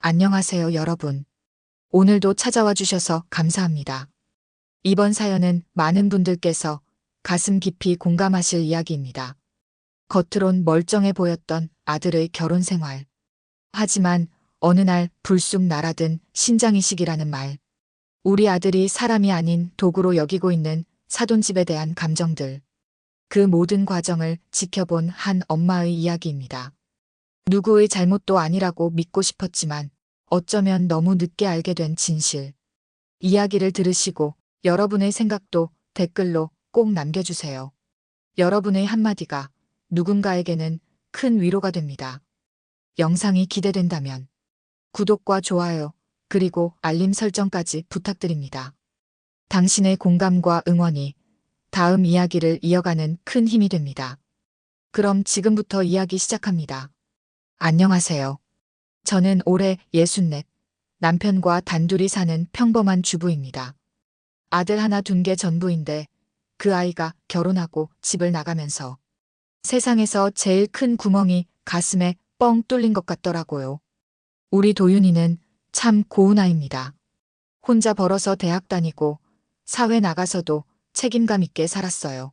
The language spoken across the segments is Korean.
안녕하세요, 여러분. 오늘도 찾아와 주셔서 감사합니다. 이번 사연은 많은 분들께서 가슴 깊이 공감하실 이야기입니다. 겉으론 멀쩡해 보였던 아들의 결혼 생활. 하지만 어느 날 불쑥 날아든 신장이식이라는 말. 우리 아들이 사람이 아닌 도구로 여기고 있는 사돈집에 대한 감정들. 그 모든 과정을 지켜본 한 엄마의 이야기입니다. 누구의 잘못도 아니라고 믿고 싶었지만 어쩌면 너무 늦게 알게 된 진실. 이야기를 들으시고 여러분의 생각도 댓글로 꼭 남겨주세요. 여러분의 한마디가 누군가에게는 큰 위로가 됩니다. 영상이 기대된다면 구독과 좋아요, 그리고 알림 설정까지 부탁드립니다. 당신의 공감과 응원이 다음 이야기를 이어가는 큰 힘이 됩니다. 그럼 지금부터 이야기 시작합니다. 안녕하세요. 저는 올해 64, 남편과 단둘이 사는 평범한 주부입니다. 아들 하나 둔 게 전부인데 그 아이가 결혼하고 집을 나가면서 세상에서 제일 큰 구멍이 가슴에 뻥 뚫린 것 같더라고요. 우리 도윤이는 참 고운 아이입니다. 혼자 벌어서 대학 다니고 사회 나가서도 책임감 있게 살았어요.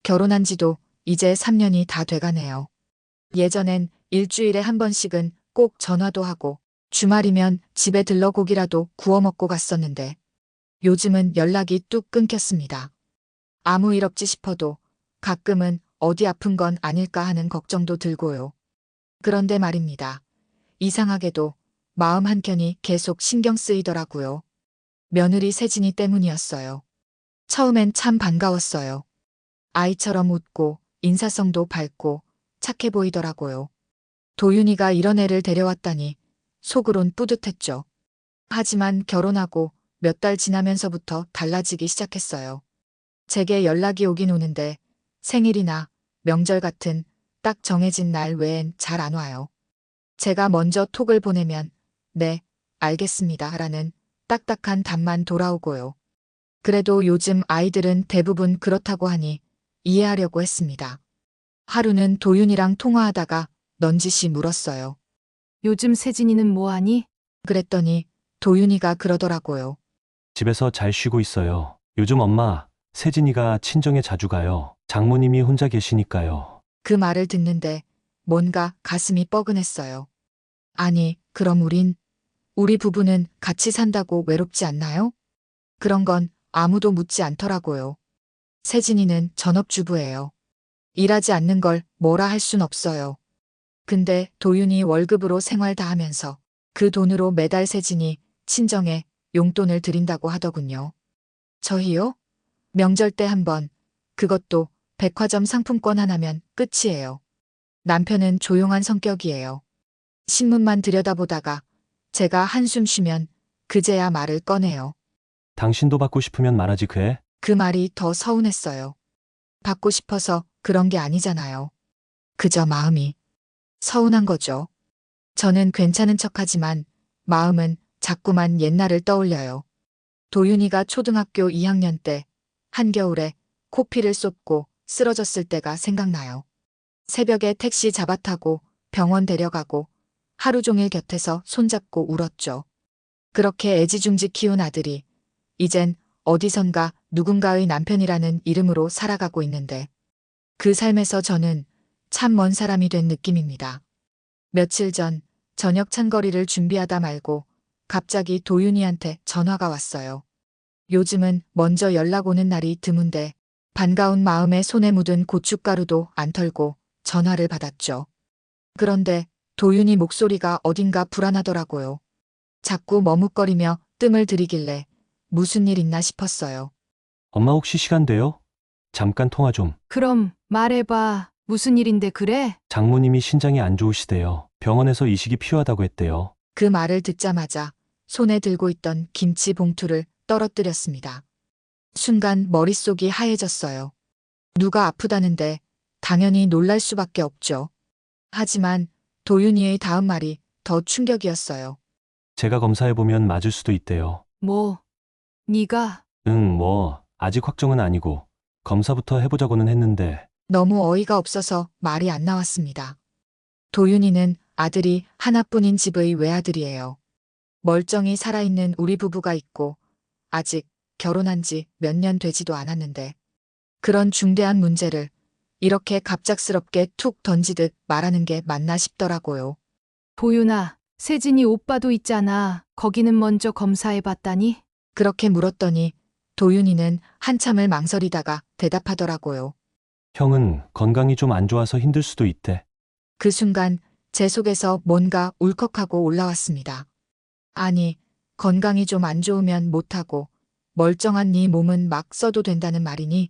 결혼한 지도 이제 3년이 다 돼가네요. 예전엔 일주일에 한 번씩은 꼭 전화도 하고 주말이면 집에 들러 고기라도 구워 먹고 갔었는데 요즘은 연락이 뚝 끊겼습니다. 아무 일 없지 싶어도 가끔은 어디 아픈 건 아닐까 하는 걱정도 들고요. 그런데 말입니다. 이상하게도 마음 한켠이 계속 신경 쓰이더라고요. 며느리 세진이 때문이었어요. 처음엔 참 반가웠어요. 아이처럼 웃고 인사성도 밝고 착해 보이더라고요. 도윤이가 이런 애를 데려왔다니 속으론 뿌듯했죠. 하지만 결혼하고 몇 달 지나면서부터 달라지기 시작했어요. 제게 연락이 오긴 오는데 생일이나 명절 같은 딱 정해진 날 외엔 잘 안 와요. 제가 먼저 톡을 보내면 네, 알겠습니다 라는 딱딱한 답만 돌아오고요. 그래도 요즘 아이들은 대부분 그렇다고 하니 이해하려고 했습니다. 하루는 도윤이랑 통화하다가 넌지시 물었어요. 요즘 세진이는 뭐하니? 그랬더니 도윤이가 그러더라고요. 집에서 잘 쉬고 있어요. 요즘 엄마, 세진이가 친정에 자주 가요. 장모님이 혼자 계시니까요. 그 말을 듣는데 뭔가 가슴이 뻐근했어요. 아니, 그럼 우리 부부는 같이 산다고 외롭지 않나요? 그런 건 아무도 묻지 않더라고요. 세진이는 전업주부예요. 일하지 않는 걸 뭐라 할 순 없어요. 근데 도윤이 월급으로 생활 다 하면서 그 돈으로 매달 세진이 친정에 용돈을 드린다고 하더군요. 저희요? 명절 때 한 번, 그것도 백화점 상품권 하나면 끝이에요. 남편은 조용한 성격이에요. 신문만 들여다보다가 제가 한숨 쉬면 그제야 말을 꺼내요. 당신도 받고 싶으면 말하지 그래? 그 말이 더 서운했어요. 받고 싶어서 그런 게 아니잖아요. 그저 마음이 서운한 거죠. 저는 괜찮은 척하지만 마음은 자꾸만 옛날을 떠올려요. 도윤이가 초등학교 2학년 때 한겨울에 코피를 쏟고 쓰러졌을 때가 생각나요. 새벽에 택시 잡아타고 병원 데려가고 하루 종일 곁에서 손잡고 울었죠. 그렇게 애지중지 키운 아들이 이젠 어디선가 누군가의 남편이라는 이름으로 살아가고 있는데 그 삶에서 저는 참 먼 사람이 된 느낌입니다. 며칠 전 저녁 찬거리를 준비하다 말고 갑자기 도윤이한테 전화가 왔어요. 요즘은 먼저 연락 오는 날이 드문데 반가운 마음에 손에 묻은 고춧가루도 안 털고 전화를 받았죠. 그런데 도윤이 목소리가 어딘가 불안하더라고요. 자꾸 머뭇거리며 뜸을 들이길래 무슨 일 있나 싶었어요. 엄마 혹시 시간 돼요? 잠깐 통화 좀. 그럼 말해봐. 무슨 일인데 그래? 장모님이 신장이 안 좋으시대요. 병원에서 이식이 필요하다고 했대요. 그 말을 듣자마자 손에 들고 있던 김치 봉투를 떨어뜨렸습니다. 순간 머릿속이 하얘졌어요. 누가 아프다는데 당연히 놀랄 수밖에 없죠. 하지만 도윤이의 다음 말이 더 충격이었어요. 제가 검사해보면 맞을 수도 있대요. 뭐, 네가 아직 확정은 아니고 검사부터 해보자고는 했는데 너무 어이가 없어서 말이 안 나왔습니다. 도윤이는 아들이 하나뿐인 집의 외아들이에요. 멀쩡히 살아있는 우리 부부가 있고 아직 결혼한 지 몇 년 되지도 않았는데 그런 중대한 문제를 이렇게 갑작스럽게 툭 던지듯 말하는 게 맞나 싶더라고요. 도윤아, 세진이 오빠도 있잖아. 거기는 먼저 검사해봤다니? 그렇게 물었더니 도윤이는 한참을 망설이다가 대답하더라고요. 형은 건강이 좀 안 좋아서 힘들 수도 있대. 그 순간 제 속에서 뭔가 울컥하고 올라왔습니다. 아니, 건강이 좀 안 좋으면 못하고 멀쩡한 네 몸은 막 써도 된다는 말이니?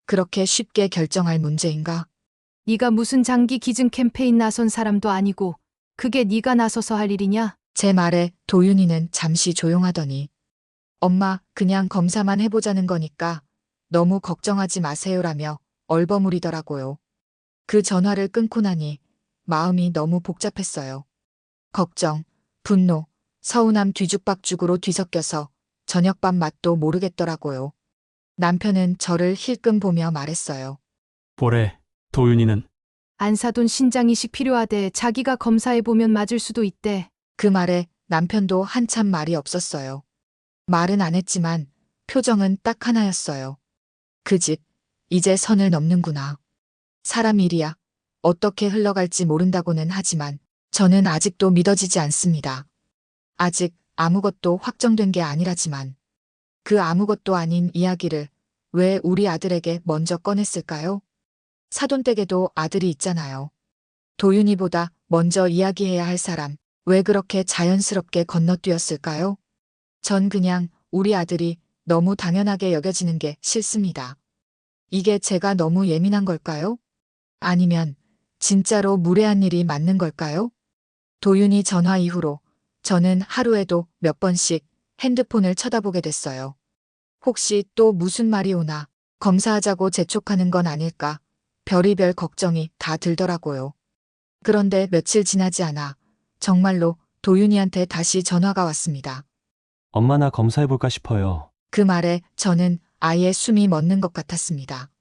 그렇게 쉽게 결정할 문제인가? 네가 무슨 장기 기증 캠페인 나선 사람도 아니고 그게 네가 나서서 할 일이냐? 제 말에 도윤이는 잠시 조용하더니 엄마, 그냥 검사만 해보자는 거니까 너무 걱정하지 마세요라며 얼버무리더라고요. 그 전화를 끊고 나니 마음이 너무 복잡했어요. 걱정, 분노, 서운함 뒤죽박죽으로 뒤섞여서 저녁밥 맛도 모르겠더라고요. 남편은 저를 힐끔 보며 말했어요. 뭐래, 도윤이는. 안 사돈 신장 이식 필요하대. 자기가 검사해보면 맞을 수도 있대. 그 말에 남편도 한참 말이 없었어요. 말은 안 했지만 표정은 딱 하나였어요. 그 집, 이제 선을 넘는구나. 사람 일이야. 어떻게 흘러갈지 모른다고는 하지만 저는 아직도 믿어지지 않습니다. 아직 아무것도 확정된 게 아니라지만 그 아무것도 아닌 이야기를 왜 우리 아들에게 먼저 꺼냈을까요? 사돈댁에도 아들이 있잖아요. 도윤이보다 먼저 이야기해야 할 사람, 왜 그렇게 자연스럽게 건너뛰었을까요? 전 그냥 우리 아들이 너무 당연하게 여겨지는 게 싫습니다. 이게 제가 너무 예민한 걸까요? 아니면 진짜로 무례한 일이 맞는 걸까요? 도윤이 전화 이후로 저는 하루에도 몇 번씩 핸드폰을 쳐다보게 됐어요. 혹시 또 무슨 말이 오나 검사하자고 재촉하는 건 아닐까 별의별 걱정이 다 들더라고요. 그런데 며칠 지나지 않아 정말로 도윤이한테 다시 전화가 왔습니다. 엄마 나 검사해볼까 싶어요. 그 말에 저는 아예 숨이 멎는 것 같았습니다.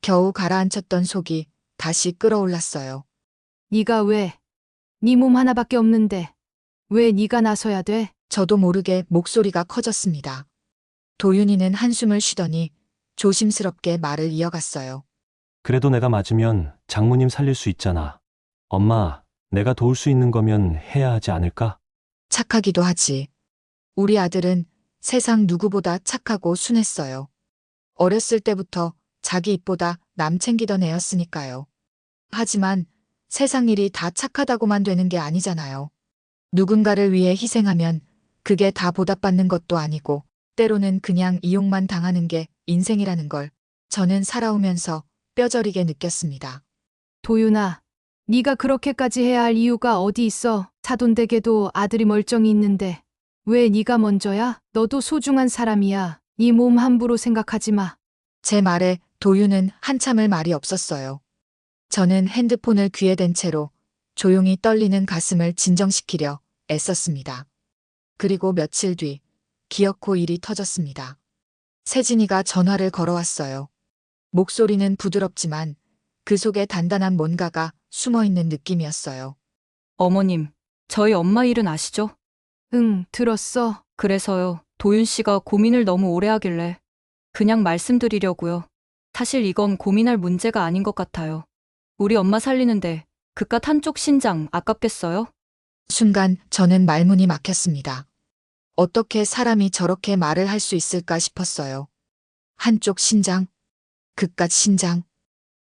겨우 가라앉혔던 속이 다시 끌어올랐어요. 네가 왜? 네 몸 하나밖에 없는데 왜 네가 나서야 돼? 저도 모르게 목소리가 커졌습니다. 도윤이는 한숨을 쉬더니 조심스럽게 말을 이어갔어요. 그래도 내가 맞으면 장모님 살릴 수 있잖아. 엄마, 내가 도울 수 있는 거면 해야 하지 않을까? 착하기도 하지. 우리 아들은 세상 누구보다 착하고 순했어요. 어렸을 때부터 자기 입보다 남 챙기던 애였으니까요. 하지만 세상 일이 다 착하다고만 되는 게 아니잖아요. 누군가를 위해 희생하면 그게 다 보답받는 것도 아니고 때로는 그냥 이용만 당하는 게 인생이라는 걸 저는 살아오면서 뼈저리게 느꼈습니다. 도윤아, 네가 그렇게까지 해야 할 이유가 어디 있어? 사돈댁에도 아들이 멀쩡히 있는데 왜 네가 먼저야? 너도 소중한 사람이야. 네 몸 함부로 생각하지 마. 제 말에 도윤은 한참을 말이 없었어요. 저는 핸드폰을 귀에 댄 채로 조용히 떨리는 가슴을 진정시키려 애썼습니다. 그리고 며칠 뒤 기어코 일이 터졌습니다. 세진이가 전화를 걸어왔어요. 목소리는 부드럽지만 그 속에 단단한 뭔가가 숨어있는 느낌이었어요. 어머님, 저희 엄마 일은 아시죠? 응, 들었어. 그래서요, 도윤 씨가 고민을 너무 오래 하길래 그냥 말씀드리려고요. 사실 이건 고민할 문제가 아닌 것 같아요. 우리 엄마 살리는데 그깟 한쪽 신장 아깝겠어요? 순간 저는 말문이 막혔습니다. 어떻게 사람이 저렇게 말을 할 수 있을까 싶었어요. 한쪽 신장? 그깟 신장?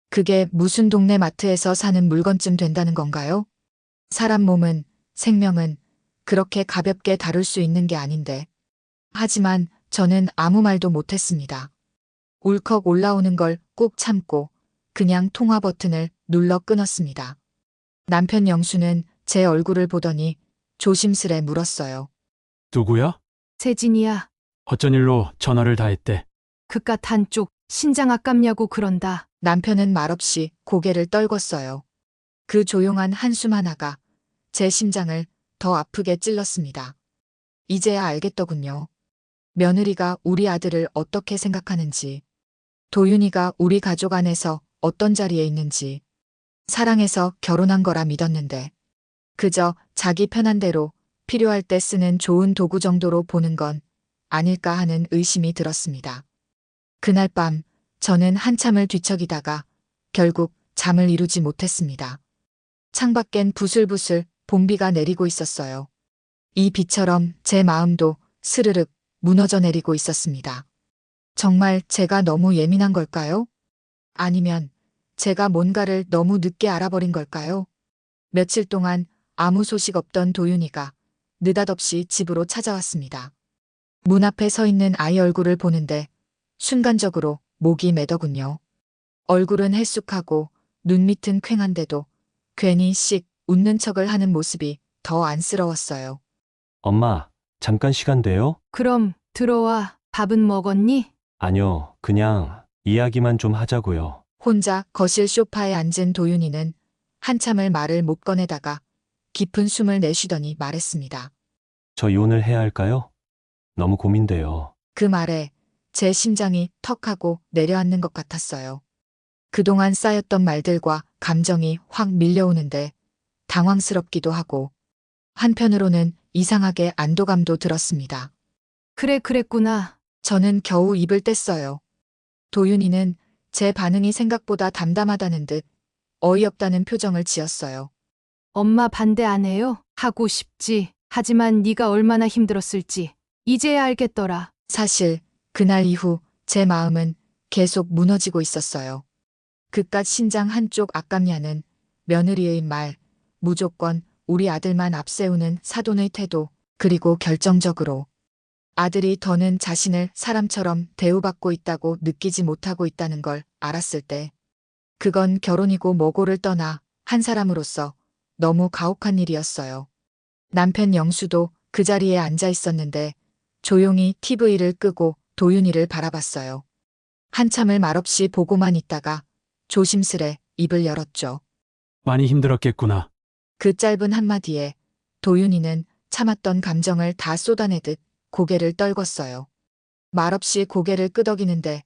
그게 무슨 동네 마트에서 사는 물건쯤 된다는 건가요? 사람 몸은, 생명은 그렇게 가볍게 다룰 수 있는 게 아닌데. 하지만 저는 아무 말도 못했습니다. 울컥 올라오는 걸 꾹 참고 그냥 통화 버튼을 눌러 끊었습니다. 남편 영수는 제 얼굴을 보더니 조심스레 물었어요. 누구야? 세진이야. 어쩐 일로 전화를 다 했대. 그깟 한쪽 신장 아깝냐고 그런다. 남편은 말없이 고개를 떨궜어요. 그 조용한 한숨 하나가 제 심장을 더 아프게 찔렀습니다. 이제야 알겠더군요. 며느리가 우리 아들을 어떻게 생각하는지, 도윤이가 우리 가족 안에서 어떤 자리에 있는지, 사랑해서 결혼한 거라 믿었는데 그저 자기 편한 대로 필요할 때 쓰는 좋은 도구 정도로 보는 건 아닐까 하는 의심이 들었습니다. 그날 밤 저는 한참을 뒤척이다가 결국 잠을 이루지 못했습니다. 창밖엔 부슬부슬 봄비가 내리고 있었어요. 이 비처럼 제 마음도 스르륵 무너져 내리고 있었습니다. 정말 제가 너무 예민한 걸까요? 아니면 제가 뭔가를 너무 늦게 알아버린 걸까요? 며칠 동안 아무 소식 없던 도윤이가 느닷없이 집으로 찾아왔습니다. 문 앞에 서 있는 아이 얼굴을 보는데 순간적으로 목이 매더군요. 얼굴은 헬쑥하고 눈 밑은 퀭한데도 괜히 씩 웃는 척을 하는 모습이 더 안쓰러웠어요. 엄마, 잠깐 시간 돼요? 그럼 들어와. 밥은 먹었니? 아니요, 그냥 이야기만 좀 하자고요. 혼자 거실 소파에 앉은 도윤이는 한참을 말을 못 꺼내다가 깊은 숨을 내쉬더니 말했습니다. 저 이혼을 해야 할까요? 너무 고민돼요. 그 말에 제 심장이 턱하고 내려앉는 것 같았어요. 그동안 쌓였던 말들과 감정이 확 밀려오는데 당황스럽기도 하고 한편으로는 이상하게 안도감도 들었습니다. 그래, 그랬구나. 저는 겨우 입을 뗐어요. 도윤이는 제 반응이 생각보다 담담하다는 듯 어이없다는 표정을 지었어요. 엄마 반대 안 해요? 하고 싶지. 하지만 네가 얼마나 힘들었을지 이제야 알겠더라. 사실 그날 이후 제 마음은 계속 무너지고 있었어요. 그깟 신장 한쪽 아깝냐는 며느리의 말, 무조건 우리 아들만 앞세우는 사돈의 태도, 그리고 결정적으로 아들이 더는 자신을 사람처럼 대우받고 있다고 느끼지 못하고 있다는 걸 알았을 때 그건 결혼이고 뭐고를 떠나 한 사람으로서 너무 가혹한 일이었어요. 남편 영수도 그 자리에 앉아 있었는데 조용히 TV를 끄고 도윤이를 바라봤어요. 한참을 말없이 보고만 있다가 조심스레 입을 열었죠. 많이 힘들었겠구나. 그 짧은 한마디에 도윤이는 참았던 감정을 다 쏟아내듯 고개를 떨궜어요. 말없이 고개를 끄덕이는데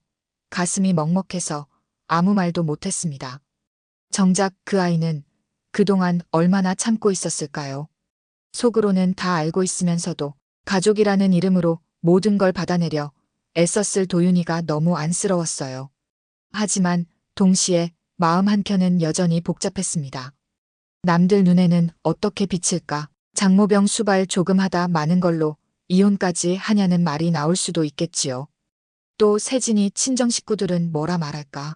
가슴이 먹먹해서 아무 말도 못했습니다. 정작 그 아이는 그동안 얼마나 참고 있었을까요? 속으로는 다 알고 있으면서도 가족이라는 이름으로 모든 걸 받아내려 애썼을 도윤이가 너무 안쓰러웠어요. 하지만 동시에 마음 한켠은 여전히 복잡했습니다. 남들 눈에는 어떻게 비칠까? 장모병 수발 조금 하다 마는 걸로 이혼까지 하냐는 말이 나올 수도 있겠지요. 또 세진이 친정 식구들은 뭐라 말할까?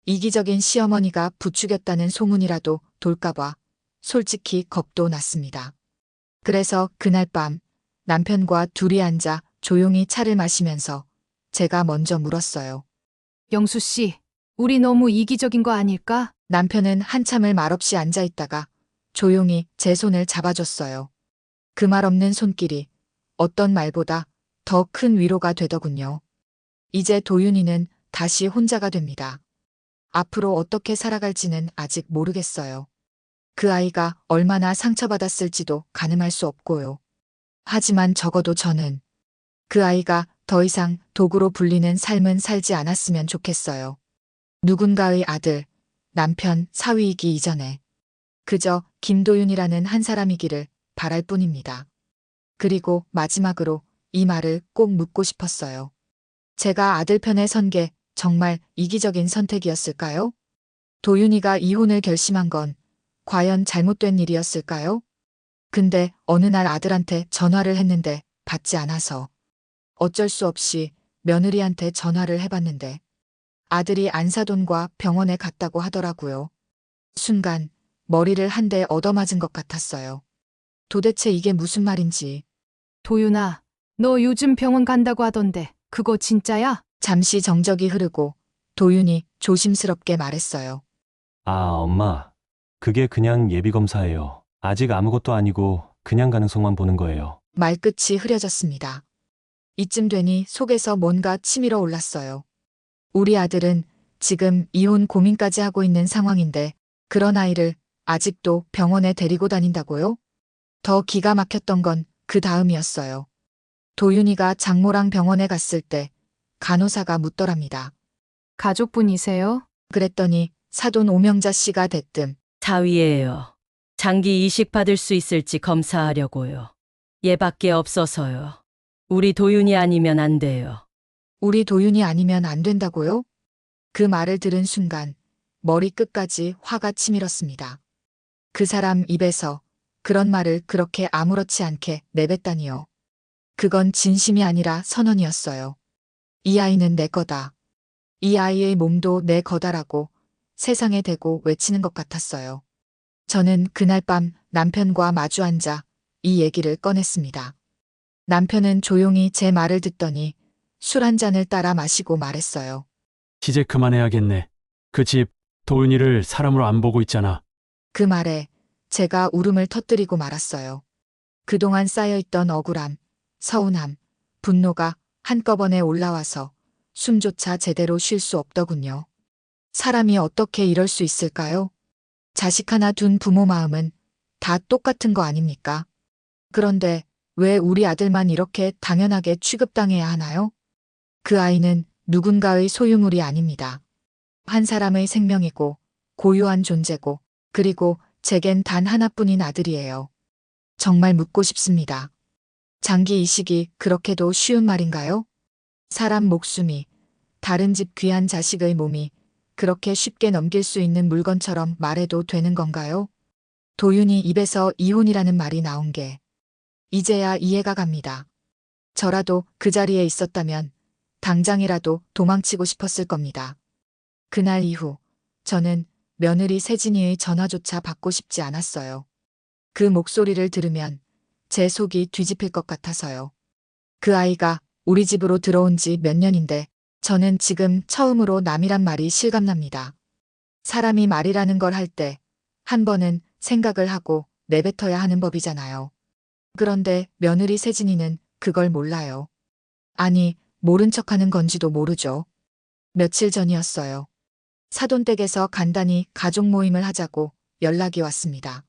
이기적인 시어머니가 부추겼다는 소문이라도 돌까봐 솔직히 겁도 났습니다. 그래서 그날 밤 남편과 둘이 앉아 조용히 차를 마시면서 제가 먼저 물었어요. 영수 씨, 우리 너무 이기적인 거 아닐까? 남편은 한참을 말없이 앉아 있다가 조용히 제 손을 잡아줬어요. 그 말 없는 손길이 어떤 말보다 더 큰 위로가 되더군요. 이제 도윤이는 다시 혼자가 됩니다. 앞으로 어떻게 살아갈지는 아직 모르겠어요. 그 아이가 얼마나 상처받았을지도 가늠할 수 없고요. 하지만 적어도 저는 그 아이가 더 이상 도구로 불리는 삶은 살지 않았으면 좋겠어요. 누군가의 아들, 남편, 사위이기 이전에 그저 김도윤이라는 한 사람이기를 바랄 뿐입니다. 그리고 마지막으로 이 말을 꼭 묻고 싶었어요. 제가 아들 편에 선 게 정말 이기적인 선택이었을까요? 도윤이가 이혼을 결심한 건 과연 잘못된 일이었을까요? 근데 어느 날 아들한테 전화를 했는데 받지 않아서 어쩔 수 없이 며느리한테 전화를 해봤는데 아들이 안사돈과 병원에 갔다고 하더라고요. 순간 머리를 한 대 얻어맞은 것 같았어요. 도대체 이게 무슨 말인지. 도윤아, 너 요즘 병원 간다고 하던데 그거 진짜야? 잠시 정적이 흐르고 도윤이 조심스럽게 말했어요. 아, 엄마. 그게 그냥 예비검사예요. 아직 아무것도 아니고 그냥 가능성만 보는 거예요. 말끝이 흐려졌습니다. 이쯤 되니 속에서 뭔가 치밀어 올랐어요. 우리 아들은 지금 이혼 고민까지 하고 있는 상황인데 그런 아이를 아직도 병원에 데리고 다닌다고요? 더 기가 막혔던 건 그 다음이었어요. 도윤이가 장모랑 병원에 갔을 때 간호사가 묻더랍니다. 가족분이세요? 그랬더니 사돈 오명자 씨가 대뜸 사위예요. 장기 이식 받을 수 있을지 검사하려고요. 얘밖에 없어서요. 우리 도윤이 아니면 안 돼요. 우리 도윤이 아니면 안 된다고요? 그 말을 들은 순간 머리 끝까지 화가 치밀었습니다. 그 사람 입에서 그런 말을 그렇게 아무렇지 않게 내뱉다니요. 그건 진심이 아니라 선언이었어요. 이 아이는 내 거다. 이 아이의 몸도 내 거다라고 세상에 대고 외치는 것 같았어요. 저는 그날 밤 남편과 마주 앉아 이 얘기를 꺼냈습니다. 남편은 조용히 제 말을 듣더니 술 한 잔을 따라 마시고 말했어요. 이제 그만해야겠네. 그 집 도윤이를 사람으로 안 보고 있잖아. 그 말에 제가 울음을 터뜨리고 말았어요. 그동안 쌓여있던 억울함, 서운함, 분노가 한꺼번에 올라와서 숨조차 제대로 쉴 수 없더군요. 사람이 어떻게 이럴 수 있을까요? 자식 하나 둔 부모 마음은 다 똑같은 거 아닙니까? 그런데 왜 우리 아들만 이렇게 당연하게 취급당해야 하나요? 그 아이는 누군가의 소유물이 아닙니다. 한 사람의 생명이고 고유한 존재고 그리고 제겐 단 하나뿐인 아들이에요. 정말 묻고 싶습니다. 장기 이식이 그렇게도 쉬운 말인가요? 사람 목숨이 다른 집 귀한 자식의 몸이 그렇게 쉽게 넘길 수 있는 물건처럼 말해도 되는 건가요? 도윤이 입에서 이혼이라는 말이 나온 게 이제야 이해가 갑니다. 저라도 그 자리에 있었다면 당장이라도 도망치고 싶었을 겁니다. 그날 이후 저는 며느리 세진이의 전화조차 받고 싶지 않았어요. 그 목소리를 들으면 제 속이 뒤집힐 것 같아서요. 그 아이가 우리 집으로 들어온 지 몇 년인데 저는 지금 처음으로 남이란 말이 실감납니다. 사람이 말이라는 걸 할 때 한 번은 생각을 하고 내뱉어야 하는 법이잖아요. 그런데 며느리 세진이는 그걸 몰라요. 아니, 모른 척하는 건지도 모르죠. 며칠 전이었어요. 사돈댁에서 간단히 가족 모임을 하자고 연락이 왔습니다.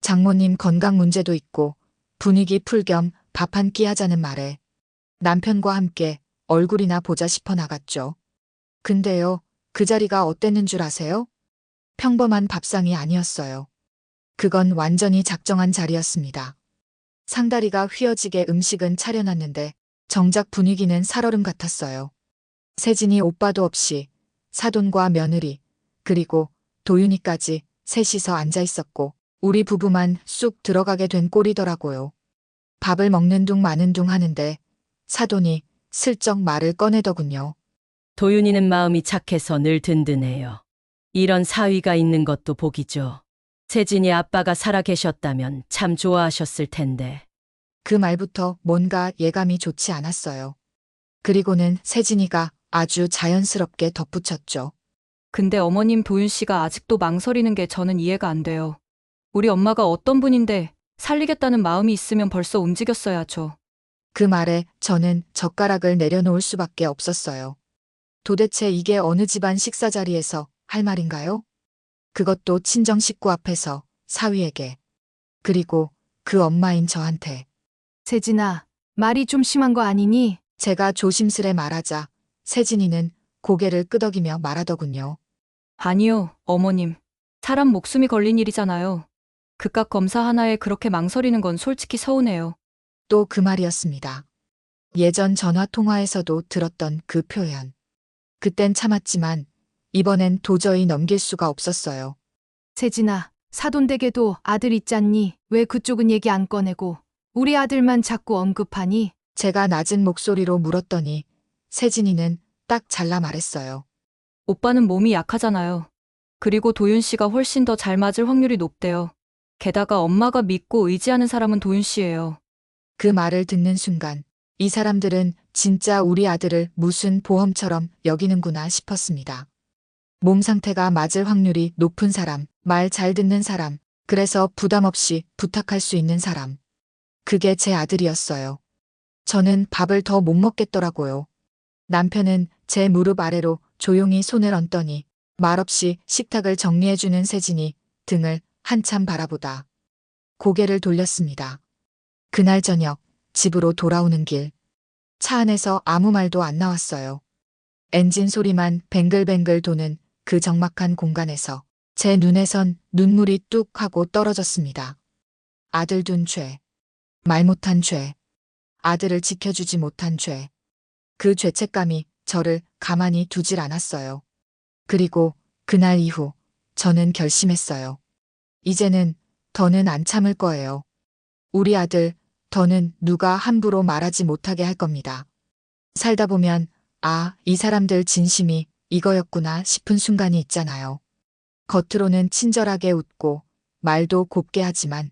장모님 건강 문제도 있고 분위기 풀 겸 밥 한 끼 하자는 말에 남편과 함께 얼굴이나 보자 싶어 나갔죠. 근데요, 그 자리가 어땠는 줄 아세요? 평범한 밥상이 아니었어요. 그건 완전히 작정한 자리였습니다. 상다리가 휘어지게 음식은 차려놨는데 정작 분위기는 살얼음 같았어요. 세진이 오빠도 없이 사돈과 며느리 그리고 도윤이까지 셋이서 앉아 있었고 우리 부부만 쑥 들어가게 된 꼴이더라고요. 밥을 먹는 둥 마는 둥 하는데 사돈이 슬쩍 말을 꺼내더군요. 도윤이는 마음이 착해서 늘 든든해요. 이런 사위가 있는 것도 복이죠. 세진이 아빠가 살아 계셨다면 참 좋아하셨을 텐데. 그 말부터 뭔가 예감이 좋지 않았어요. 그리고는 세진이가 아주 자연스럽게 덧붙였죠. 근데 어머님 도윤 씨가 아직도 망설이는 게 저는 이해가 안 돼요. 우리 엄마가 어떤 분인데 살리겠다는 마음이 있으면 벌써 움직였어야죠. 그 말에 저는 젓가락을 내려놓을 수밖에 없었어요. 도대체 이게 어느 집안 식사 자리에서 할 말인가요? 그것도 친정 식구 앞에서 사위에게. 그리고 그 엄마인 저한테. 세진아, 말이 좀 심한 거 아니니? 제가 조심스레 말하자 세진이는 고개를 끄덕이며 말하더군요. 아니요, 어머님. 사람 목숨이 걸린 일이잖아요. 그깟 검사 하나에 그렇게 망설이는 건 솔직히 서운해요. 또 그 말이었습니다. 예전 전화 통화에서도 들었던 그 표현. 그땐 참았지만 이번엔 도저히 넘길 수가 없었어요. 세진아, 사돈댁에도 아들 있잖니? 왜 그쪽은 얘기 안 꺼내고 우리 아들만 자꾸 언급하니? 제가 낮은 목소리로 물었더니 세진이는 딱 잘라 말했어요. 오빠는 몸이 약하잖아요. 그리고 도윤 씨가 훨씬 더 잘 맞을 확률이 높대요. 게다가 엄마가 믿고 의지하는 사람은 도윤 씨예요. 그 말을 듣는 순간 이 사람들은 진짜 우리 아들을 무슨 보험처럼 여기는구나 싶었습니다. 몸 상태가 맞을 확률이 높은 사람, 말 잘 듣는 사람, 그래서 부담 없이 부탁할 수 있는 사람. 그게 제 아들이었어요. 저는 밥을 더 못 먹겠더라고요. 남편은 제 무릎 아래로 조용히 손을 얹더니 말없이 식탁을 정리해주는 세진이 등을 한참 바라보다 고개를 돌렸습니다. 그날 저녁 집으로 돌아오는 길. 차 안에서 아무 말도 안 나왔어요. 엔진 소리만 뱅글뱅글 도는 그 적막한 공간에서 제 눈에선 눈물이 뚝 하고 떨어졌습니다. 아들 둔 죄. 말 못한 죄. 아들을 지켜주지 못한 죄. 그 죄책감이 저를 가만히 두질 않았어요. 그리고 그날 이후 저는 결심했어요. 이제는 더는 안 참을 거예요. 우리 아들, 더는 누가 함부로 말하지 못하게 할 겁니다. 살다 보면, 아, 이 사람들 진심이 이거였구나 싶은 순간이 있잖아요. 겉으로는 친절하게 웃고 말도 곱게 하지만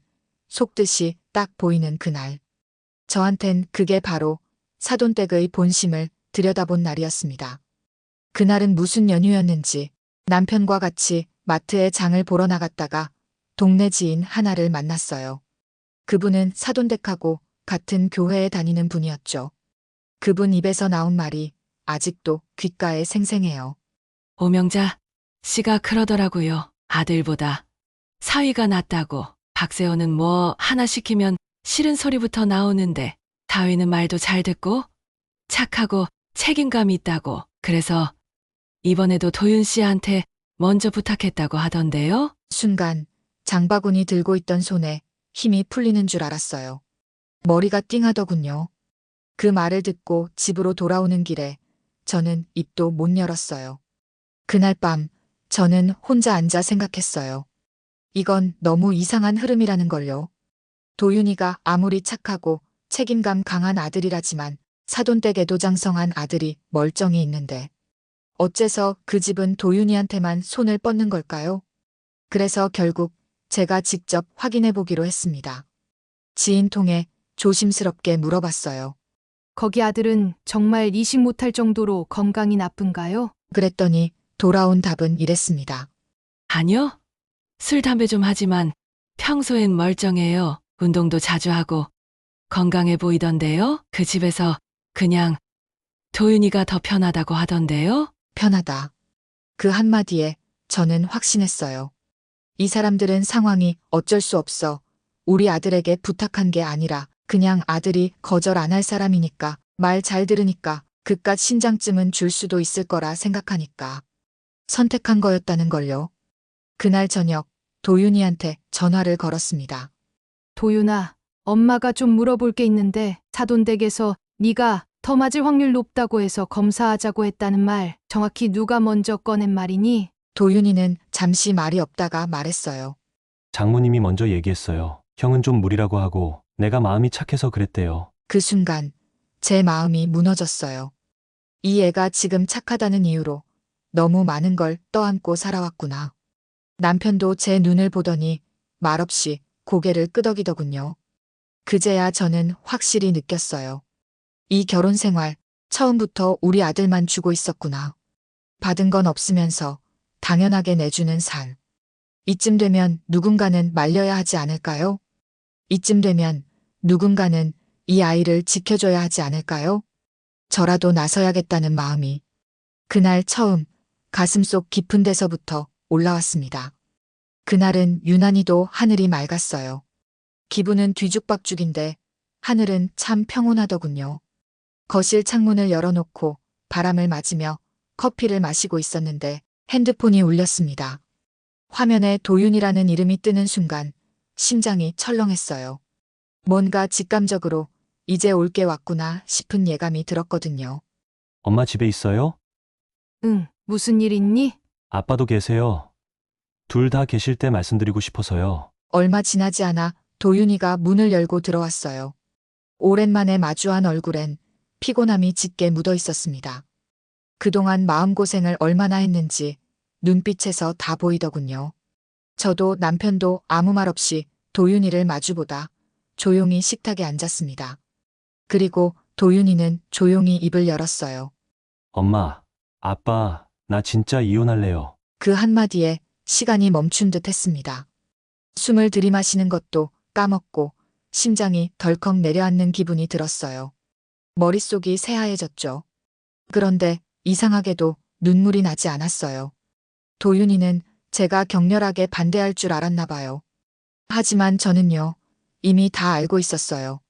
속뜻이 딱 보이는 그날. 저한텐 그게 바로 사돈댁의 본심을 들여다본 날이었습니다. 그날은 무슨 연휴였는지 남편과 같이 마트에 장을 보러 나갔다가 동네 지인 하나를 만났어요. 그분은 사돈댁하고 같은 교회에 다니는 분이었죠. 그분 입에서 나온 말이 아직도 귓가에 생생해요. 오명자 씨가 그러더라고요. 아들보다 사위가 낫다고. 박세호는 뭐 하나 시키면 싫은 소리부터 나오는데 사위는 말도 잘 듣고 착하고 책임감이 있다고. 그래서 이번에도 도윤 씨한테 먼저 부탁했다고 하던데요. 순간 장바구니 들고 있던 손에 힘이 풀리는 줄 알았어요. 머리가 띵하더군요. 그 말을 듣고 집으로 돌아오는 길에 저는 입도 못 열었어요. 그날 밤 저는 혼자 앉아 생각했어요. 이건 너무 이상한 흐름이라는 걸요. 도윤이가 아무리 착하고 책임감 강한 아들이라지만 사돈댁 애도장성한 아들이 멀쩡히 있는데 어째서 그 집은 도윤이한테만 손을 뻗는 걸까요? 그래서 결국 제가 직접 확인해 보기로 했습니다. 지인 통해 조심스럽게 물어봤어요. 거기 아들은 정말 이식 못할 정도로 건강이 나쁜가요? 그랬더니 돌아온 답은 이랬습니다. 아니요. 술, 담배 좀 하지만 평소엔 멀쩡해요. 운동도 자주 하고 건강해 보이던데요. 그 집에서 그냥 도윤이가 더 편하다고 하던데요. 편하다. 그 한마디에 저는 확신했어요. 이 사람들은 상황이 어쩔 수 없어 우리 아들에게 부탁한 게 아니라 그냥 아들이 거절 안 할 사람이니까 말 잘 들으니까 그깟 신장쯤은 줄 수도 있을 거라 생각하니까 선택한 거였다는 걸요. 그날 저녁 도윤이한테 전화를 걸었습니다. 도윤아, 엄마가 좀 물어볼 게 있는데 사돈댁에서 네가 더 맞을 확률 높다고 해서 검사하자고 했다는 말 정확히 누가 먼저 꺼낸 말이니? 도윤이는 잠시 말이 없다가 말했어요. 장모님이 먼저 얘기했어요. 형은 좀 무리라고 하고 내가 마음이 착해서 그랬대요. 그 순간 제 마음이 무너졌어요. 이 애가 지금 착하다는 이유로 너무 많은 걸 떠안고 살아왔구나. 남편도 제 눈을 보더니 말없이 고개를 끄덕이더군요. 그제야 저는 확실히 느꼈어요. 이 결혼 생활 처음부터 우리 아들만 주고 있었구나. 받은 건 없으면서 당연하게 내주는 살. 이쯤 되면 누군가는 말려야 하지 않을까요? 이쯤 되면 누군가는 이 아이를 지켜줘야 하지 않을까요? 저라도 나서야겠다는 마음이 그날 처음 가슴속 깊은 데서부터 올라왔습니다. 그날은 유난히도 하늘이 맑았어요. 기분은 뒤죽박죽인데 하늘은 참 평온하더군요. 거실 창문을 열어놓고 바람을 맞으며 커피를 마시고 있었는데 핸드폰이 울렸습니다. 화면에 도윤이라는 이름이 뜨는 순간 심장이 철렁했어요. 뭔가 직감적으로 이제 올 게 왔구나 싶은 예감이 들었거든요. 엄마 집에 있어요? 응, 무슨 일 있니? 아빠도 계세요. 둘 다 계실 때 말씀드리고 싶어서요. 얼마 지나지 않아 도윤이가 문을 열고 들어왔어요. 오랜만에 마주한 얼굴엔 피곤함이 짙게 묻어 있었습니다. 그동안 마음고생을 얼마나 했는지 눈빛에서 다 보이더군요. 저도 남편도 아무 말 없이 도윤이를 마주보다 조용히 식탁에 앉았습니다. 그리고 도윤이는 조용히 입을 열었어요. 엄마, 아빠, 나 진짜 이혼할래요. 그 한마디에 시간이 멈춘 듯 했습니다. 숨을 들이마시는 것도 까먹고 심장이 덜컥 내려앉는 기분이 들었어요. 머릿속이 새하얘졌죠. 그런데 이상하게도 눈물이 나지 않았어요. 도윤이는 제가 격렬하게 반대할 줄 알았나 봐요. 하지만 저는요, 이미 다 알고 있었어요.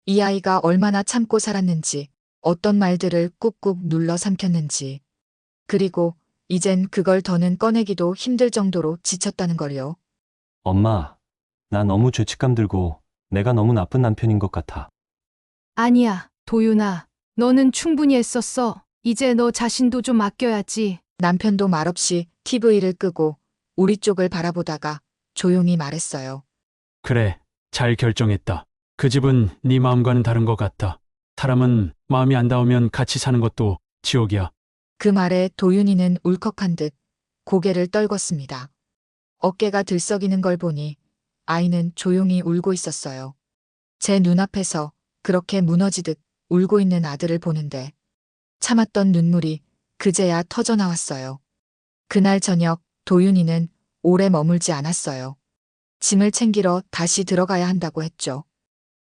이 아이가 얼마나 참고 살았는지, 어떤 말들을 꾹꾹 눌러 삼켰는지, 그리고 이젠 그걸 더는 꺼내기도 힘들 정도로 지쳤다는 걸요. 엄마, 나 너무 죄책감 들고 내가 너무 나쁜 남편인 것 같아. 아니야, 도윤아. 너는 충분히 했었어. 이제 너 자신도 좀 아껴야지. 남편도 말없이 TV를 끄고 우리 쪽을 바라보다가 조용히 말했어요. 그래, 잘 결정했다. 그 집은 네 마음과는 다른 것 같다. 사람은 마음이 안 닿으면 같이 사는 것도 지옥이야. 그 말에 도윤이는 울컥한 듯 고개를 떨궜습니다. 어깨가 들썩이는 걸 보니 아이는 조용히 울고 있었어요. 제 눈앞에서 그렇게 무너지듯 울고 있는 아들을 보는데 참았던 눈물이 그제야 터져 나왔어요. 그날 저녁 도윤이는 오래 머물지 않았어요. 짐을 챙기러 다시 들어가야 한다고 했죠.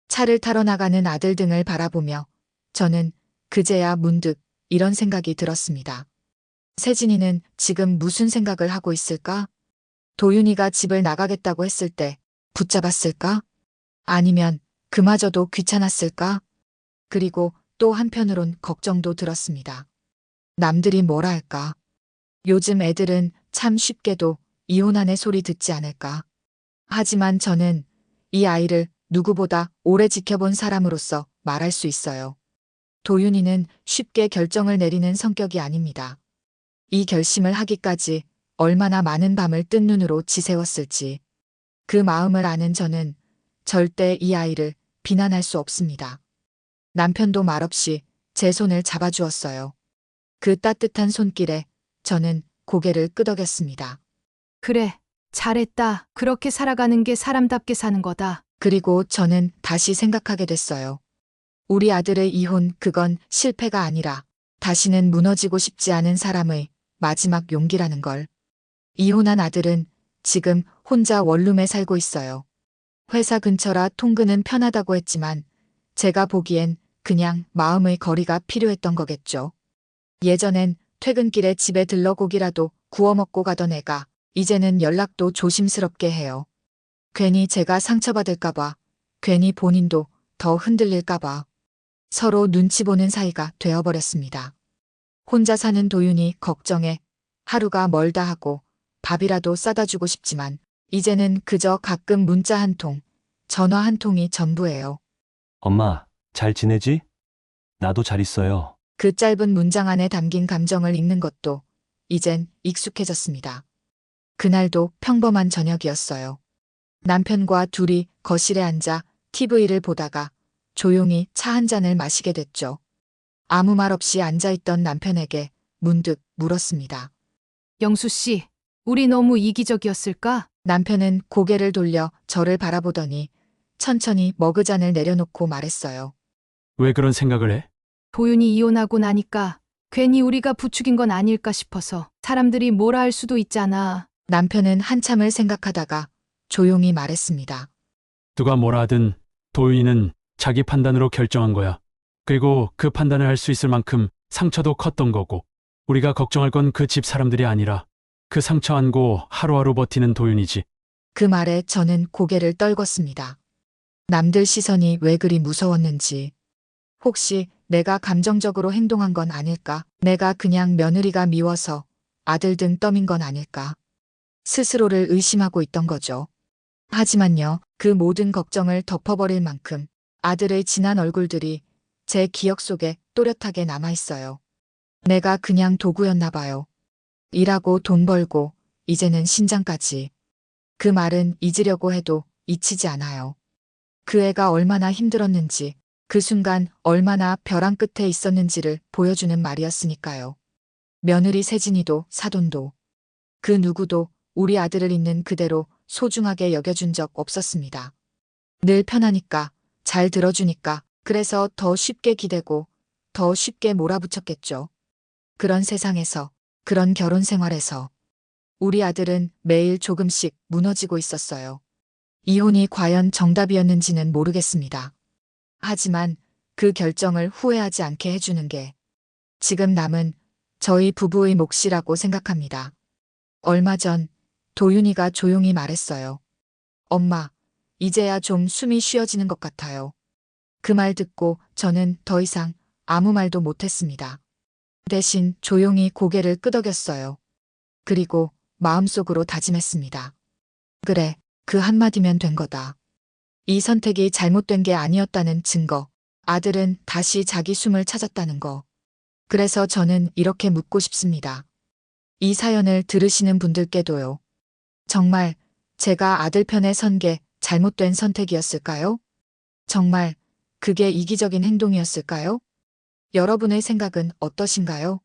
차를 타러 나가는 아들 등을 바라보며 저는 그제야 문득 이런 생각이 들었습니다. 세진이는 지금 무슨 생각을 하고 있을까? 도윤이가 집을 나가겠다고 했을 때 붙잡았을까? 아니면 그마저도 귀찮았을까? 그리고 또 한편으론 걱정도 들었습니다. 남들이 뭐라 할까? 요즘 애들은 참 쉽게도 이혼하네 소리 듣지 않을까? 하지만 저는 이 아이를 누구보다 오래 지켜본 사람으로서 말할 수 있어요. 도윤이는 쉽게 결정을 내리는 성격이 아닙니다. 이 결심을 하기까지 얼마나 많은 밤을 뜬 눈으로 지새웠을지. 그 마음을 아는 저는 절대 이 아이를 비난할 수 없습니다. 남편도 말없이 제 손을 잡아주었어요. 그 따뜻한 손길에 저는 고개를 끄덕였습니다. 그래, 잘했다. 그렇게 살아가는 게 사람답게 사는 거다. 그리고 저는 다시 생각하게 됐어요. 우리 아들의 이혼, 그건 실패가 아니라 다시는 무너지고 싶지 않은 사람의 마지막 용기라는 걸. 이혼한 아들은 지금 혼자 원룸에 살고 있어요. 회사 근처라 통근은 편하다고 했지만 제가 보기엔 그냥 마음의 거리가 필요했던 거겠죠. 예전엔 퇴근길에 집에 들러 고기라도 구워 먹고 가던 애가 이제는 연락도 조심스럽게 해요. 괜히 제가 상처받을까봐, 괜히 본인도 더 흔들릴까봐 서로 눈치 보는 사이가 되어버렸습니다. 혼자 사는 도윤이 걱정에 하루가 멀다 하고 밥이라도 싸다 주고 싶지만 이제는 그저 가끔 문자 한 통, 전화 한 통이 전부예요. 엄마, 잘 지내지? 나도 잘 있어요. 그 짧은 문장 안에 담긴 감정을 읽는 것도 이젠 익숙해졌습니다. 그날도 평범한 저녁이었어요. 남편과 둘이 거실에 앉아 TV를 보다가 조용히 차 한 잔을 마시게 됐죠. 아무 말 없이 앉아있던 남편에게 문득 물었습니다. 영수 씨, 우리 너무 이기적이었을까? 남편은 고개를 돌려 저를 바라보더니 천천히 머그잔을 내려놓고 말했어요. 왜 그런 생각을 해? 도윤이 이혼하고 나니까 괜히 우리가 부추긴 건 아닐까 싶어서. 사람들이 뭐라 할 수도 있잖아. 남편은 한참을 생각하다가 조용히 말했습니다. 누가 뭐라 하든 도윤이는 자기 판단으로 결정한 거야. 그리고 그 판단을 할 수 있을 만큼 상처도 컸던 거고, 우리가 걱정할 건 그 집 사람들이 아니라 그 상처 안고 하루하루 버티는 도윤이지. 그 말에 저는 고개를 떨궜습니다. 남들 시선이 왜 그리 무서웠는지. 혹시 내가 감정적으로 행동한 건 아닐까? 내가 그냥 며느리가 미워서 아들 등 떠민 건 아닐까? 스스로를 의심하고 있던 거죠. 하지만요, 그 모든 걱정을 덮어버릴 만큼 아들의 진한 얼굴들이 제 기억 속에 또렷하게 남아있어요. 내가 그냥 도구였나 봐요. 일하고 돈 벌고 이제는 신장까지. 그 말은 잊으려고 해도 잊히지 않아요. 그 애가 얼마나 힘들었는지, 그 순간 얼마나 벼랑 끝에 있었는지를 보여주는 말이었으니까요. 며느리 세진이도 사돈도 그 누구도 우리 아들을 있는 그대로 소중하게 여겨준 적 없었습니다. 늘 편하니까, 잘 들어주니까, 그래서 더 쉽게 기대고 더 쉽게 몰아붙였겠죠. 그런 세상에서, 그런 결혼 생활에서 우리 아들은 매일 조금씩 무너지고 있었어요. 이혼이 과연 정답이었는지는 모르겠습니다. 하지만 그 결정을 후회하지 않게 해주는 게 지금 남은 저희 부부의 몫이라고 생각합니다. 얼마 전 도윤이가 조용히 말했어요. 엄마, 이제야 좀 숨이 쉬어지는 것 같아요. 그 말 듣고 저는 더 이상 아무 말도 못했습니다. 대신 조용히 고개를 끄덕였어요. 그리고 마음속으로 다짐했습니다. 그래, 그 한마디면 된 거다. 이 선택이 잘못된 게 아니었다는 증거. 아들은 다시 자기 숨을 찾았다는 거. 그래서 저는 이렇게 묻고 싶습니다. 이 사연을 들으시는 분들께도요. 정말 제가 아들 편에 선 게 잘못된 선택이었을까요? 정말 그게 이기적인 행동이었을까요? 여러분의 생각은 어떠신가요?